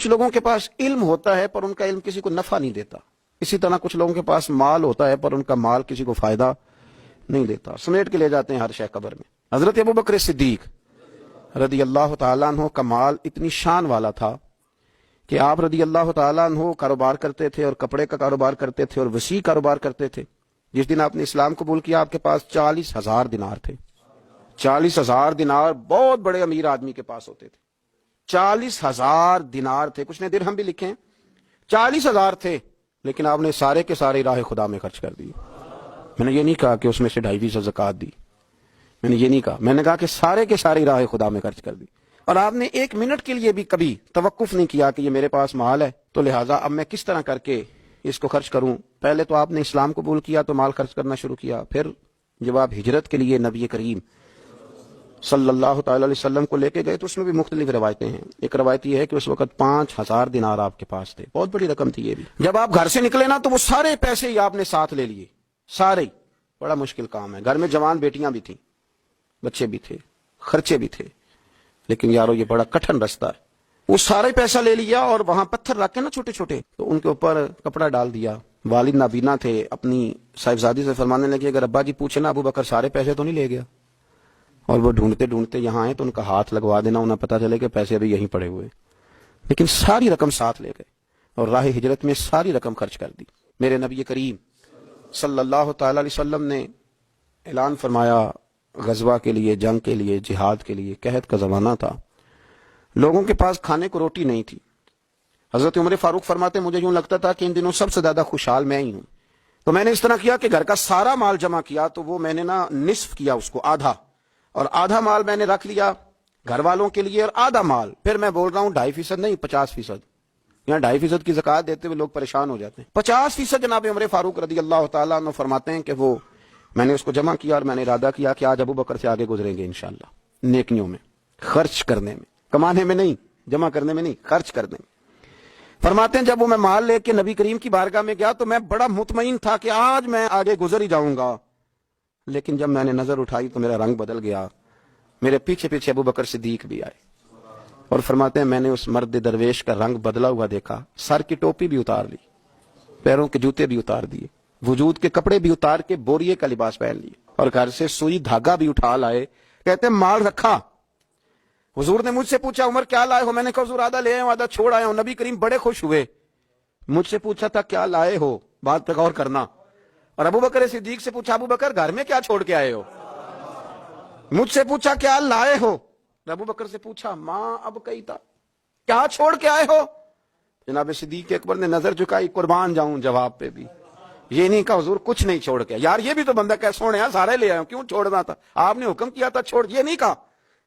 کچھ لوگوں کے پاس علم ہوتا ہے پر ان کا علم کسی کو نفع نہیں دیتا، اسی طرح کچھ لوگوں کے پاس مال ہوتا ہے پر ان کا مال کسی کو فائدہ نہیں دیتا، سمیٹ کے لے جاتے ہیں ہر شے قبر میں۔ حضرت ابوبکر صدیق رضی اللہ تعالیٰ عنہ کا مال اتنی شان والا تھا کہ آپ رضی اللہ تعالیٰ عنہ کاروبار کرتے تھے اور کپڑے کا کاروبار کرتے تھے اور وسیع کاروبار کرتے تھے۔ جس دن آپ نے اسلام قبول کیا آپ کے پاس 40,000 دینار تھے۔ 40,000 دینار بہت بڑے امیر آدمی کے پاس ہوتے تھے۔ 40,000 دینار تھے، کچھ نے درہم بھی لکھے ہیں، 40,000 تھے، لیکن آپ نے سارے کے سارے راہ خدا میں خرچ کر دیے۔ میں نے یہ نہیں کہا کہ اس میں سے 2.5% زکوٰۃ دی، میں نے یہ نہیں کہا، میں نے کہا کہ سارے کے سارے راہ خدا میں خرچ کر دی، اور آپ نے 1 منٹ کے لیے بھی کبھی توقف نہیں کیا کہ یہ میرے پاس مال ہے تو لہٰذا اب میں کس طرح کر کے اس کو خرچ کروں۔ پہلے تو آپ نے اسلام قبول کیا تو مال خرچ کرنا شروع کیا، پھر جب آپ ہجرت کے لیے نبی کریم صلی اللہ تعالی علیہ وسلم کو لے کے گئے تو اس میں بھی مختلف روایتیں ہیں۔ ایک روایت یہ ہے کہ اس وقت 5,000 دینار آپ کے پاس تھے، بہت بڑی رقم تھی یہ بھی۔ جب آپ گھر سے نکلے نا تو وہ سارے پیسے ہی آپ نے ساتھ لے لیے، سارے ہی۔ بڑا مشکل کام ہے، گھر میں جوان بیٹیاں بھی تھیں، بچے بھی تھے، خرچے بھی تھے، لیکن یارو یہ بڑا کٹھن رستہ ہے۔ وہ سارے پیسہ لے لیا اور وہاں پتھر رکھ کے نا چھوٹے چھوٹے، تو ان کے اوپر کپڑا ڈال دیا۔ والد نابینا تھے، اپنی صاحبزادی سے فرمانے لگے اگر ابا جی پوچھے نا ابوبکر سارے پیسے تو نہیں لے گیا؟ اور وہ ڈھونڈتے ڈھونڈتے یہاں آئے تو ان کا ہاتھ لگوا دینا، انہیں پتا چلے کہ پیسے ابھی یہیں پڑے ہوئے، لیکن ساری رقم ساتھ لے گئے اور راہ ہجرت میں ساری رقم خرچ کر دی۔ میرے نبی کریم صلی اللہ تعالی علیہ وسلم نے اعلان فرمایا غزوہ کے لیے، جنگ کے لیے، جہاد کے لیے، قحط کا زمانہ تھا، لوگوں کے پاس کھانے کو روٹی نہیں تھی۔ حضرت عمر فاروق فرماتے مجھے یوں لگتا تھا کہ ان دنوں سب سے زیادہ خوشحال میں ہی ہوں، تو میں نے اس طرح کیا کہ گھر کا سارا مال جمع کیا، تو وہ میں نے نا نصف کیا اس کو، آدھا، اور آدھا مال میں نے رکھ لیا گھر والوں کے لیے اور آدھا مال پھر میں بول رہا ہوں 2.5% نہیں 50%، یہاں 2.5% کی زکوٰۃ دیتے ہوئے لوگ پریشان ہو جاتے ہیں۔ 50% جناب عمر فاروق رضی اللہ تعالیٰ عنہ فرماتے ہیں کہ وہ میں نے اس کو جمع کیا اور میں نے ارادہ کیا کہ آج ابوبکر سے آگے گزریں گے انشاءاللہ، نیکیوں میں، خرچ کرنے میں، کمانے میں نہیں، جمع کرنے میں نہیں، خرچ کرنے میں۔ فرماتے ہیں جب وہ میں مال لے کے نبی کریم کی بارگاہ میں گیا تو میں بڑا مطمئن تھا کہ آج میں آگے گزر ہی جاؤں گا، لیکن جب میں نے نظر اٹھائی تو میرا رنگ بدل گیا، میرے پیچھے پیچھے ابوبکر صدیق بھی آئے، اور فرماتے ہیں میں نے اس مرد درویش کا رنگ بدلا ہوا دیکھا، سر کی ٹوپی بھی اتار لی، پیروں کے جوتے بھی اتار دیے، وجود کے کپڑے بھی اتار کے بوریے کا لباس پہن لیے، اور گھر سے سوئی دھاگا بھی اٹھا لائے۔ کہتے ہیں مال رکھا۔ حضور نے مجھ سے پوچھا عمر کیا لائے ہو؟ میں نے کہا حضور آدھا لے آیا ہوں، آدھا چھوڑ آیا ہوں۔ نبی کریم بڑے خوش ہوئے، مجھ سے پوچھا تھا کیا لائے ہو، بات پہ غور کرنا، اور ابوبکر صدیق سے پوچھا ابوبکر گھر میں کیا چھوڑ کے آئے ہو؟ مجھ سے پوچھا کیا لائے ہو، ابوبکر سے پوچھا ماں اب کئی تھا، کیا چھوڑ کے آئے ہو؟ جناب صدیق اکبر نے نظر جھکائی، قربان جاؤں جواب پہ بھی، یہ نہیں کہا حضور کچھ نہیں چھوڑ کے، یار یہ بھی تو بندہ کہ سونے سارے لے آئے کیوں چھوڑنا تھا، آپ نے حکم کیا تھا چھوڑ، یہ نہیں کہا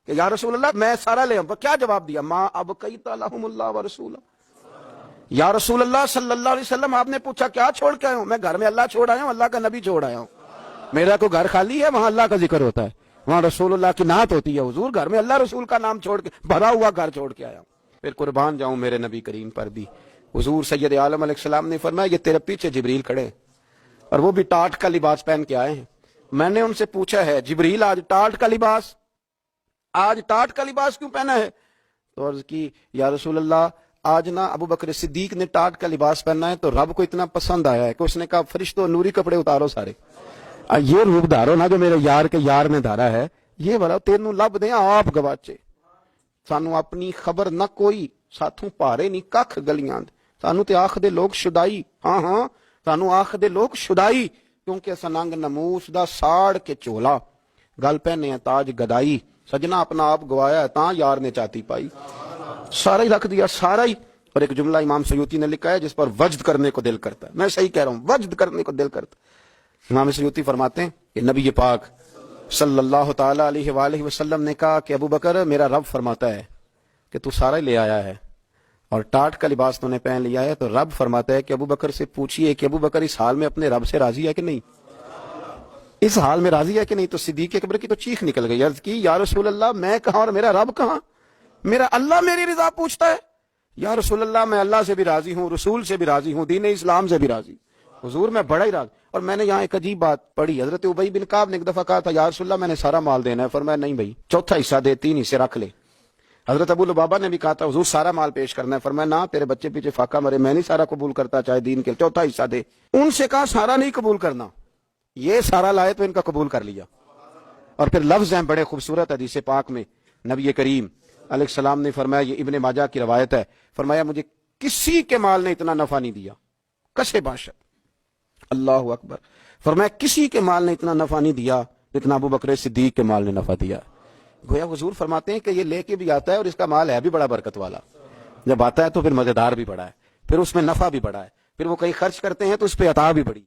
کہ یا رسول اللہ میں سارا لے آؤں، کیا جواب دیا؟ ماں اب کئی لہم اللہ و رسول، یا رسول اللہ صلی اللہ علیہ وسلم آپ نے پوچھا کیا چھوڑ کے آئے ہوں؟ میں گھر میں اللہ چھوڑ آیا ہوں، اللہ کا نبی چھوڑ آیا ہوں، میرا کوئی گھر خالی ہے وہاں اللہ کا ذکر ہوتا ہے، وہاں رسول اللہ کی نعت ہوتی ہے، حضور گھر میں اللہ رسول کا نام چھوڑ کے بھرا ہوا گھر چھوڑ کے آیا ہوں۔ پھر قربان جاؤں میرے نبی کریم پر بھی، حضور سید عالم علیہ السلام نے فرمایا یہ تیرے پیچھے جبریل کھڑے اور وہ بھی ٹاٹ کا لباس پہن کے آئے ہیں۔ میں نے ان سے پوچھا ہے جبریل آج ٹاٹ کا لباس، آج ٹاٹ کا لباس کیوں پہنا ہے؟ تو عرض کی یا رسول اللہ آج نا ابوبکر صدیق نے ٹاٹ کا لباس پہنا ہے تو رب کو اتنا پسند آیا ہے کہ اس نے کہا فرشتوں نوری کپڑے اتارو سارے، یہ روپ دھارو نا جو میرے یار کے یار نے دھارا ہے، یہ والا تینوں لب دیں آپ گواچے، سانو اپنی خبر نہ کوئی، ساتھوں پارے نہیں کھ گلیاں، سانو تے آخ دے لوگ شدائی، ہاں ہاں سانو آخ دے لوگ شدائی، کیونکہ اسا ننگ نموس دا ساڑ کے چولا، گل پہنے ہیں تاج گدائی، سجنا اپنا آپ گوایا ہے تاں یار نے چاتی پائی، سارا ہی رکھ دیا سارا ہی۔ اور ایک جملہ امام سیوطی نے لکھا ہے جس پر وجد کرنے کو دل کرتا ہے، میں صحیح کہہ رہا ہوں، وجد کرنے کو دل کرتا ہے۔ امام سیوطی فرماتے ہیں کہ نبی پاک صلی اللہ تعالی علیہ وآلہ وسلم نے کہا کہ ابوبکر میرا رب فرماتا ہے کہ تو سارا ہی لے آیا ہے اور ٹاٹ کا لباس تو نے پہن لیا ہے، تو رب فرماتا ہے کہ ابوبکر سے پوچھئے کہ ابوبکر اس حال میں اپنے رب سے راضی ہے کہ نہیں، اس حال میں راضی ہے کہ نہیں؟ تو صدیق اکبر کی تو چیخ نکل گئی، عرض کی یا رسول اللہ میں کہاں اور میرا رب کہاں، میرا اللہ میری رضا پوچھتا ہے، یا رسول اللہ میں اللہ سے بھی راضی ہوں، رسول سے بھی راضی ہوں، دین اسلام سے بھی راضی، حضور میں بڑا ہی راضی۔ اور میں نے یہاں ایک عجیب بات پڑھی، حضرت ابی بن کعب نے ایک دفعہ کہا تھا یا رسول اللہ میں نے سارا مال دینا ہے، فرمایا نہیں بھائی چوتھا حصہ دے، 3 حصے رکھ لے۔ حضرت ابو لبابہ نے بھی کہا تھا حضور سارا مال پیش کرنا ہے، فرمایا نہ، تیرے بچے پیچھے فاقہ مرے، میں نہیں سارا قبول کرتا، چاہے دین کے چوتھا حصہ دے۔ ان سے کہا سارا نہیں قبول کرنا، یہ سارا لائے تو ان کا قبول کر لیا۔ اور پھر لفظ ہیں بڑے خوبصورت حدیث پاک میں، نبی کریم علیہ السلام نے فرمایا، یہ ابن ماجہ کی روایت ہے، فرمایا مجھے کسی کے مال نے اتنا نفع نہیں دیا، کسے باشد، اللہ اکبر، فرمایا کسی کے مال نے اتنا نفع نہیں دیا جتنا ابو بکر صدیق کے مال نے نفع دیا۔ گویا حضور فرماتے ہیں کہ یہ لے کے بھی آتا ہے اور اس کا مال ہے بھی بڑا برکت والا، جب آتا ہے تو پھر مزیدار بھی بڑا ہے، پھر اس میں نفع بھی بڑا ہے، پھر وہ کہیں خرچ کرتے ہیں تو اس پہ عطا بھی بڑی۔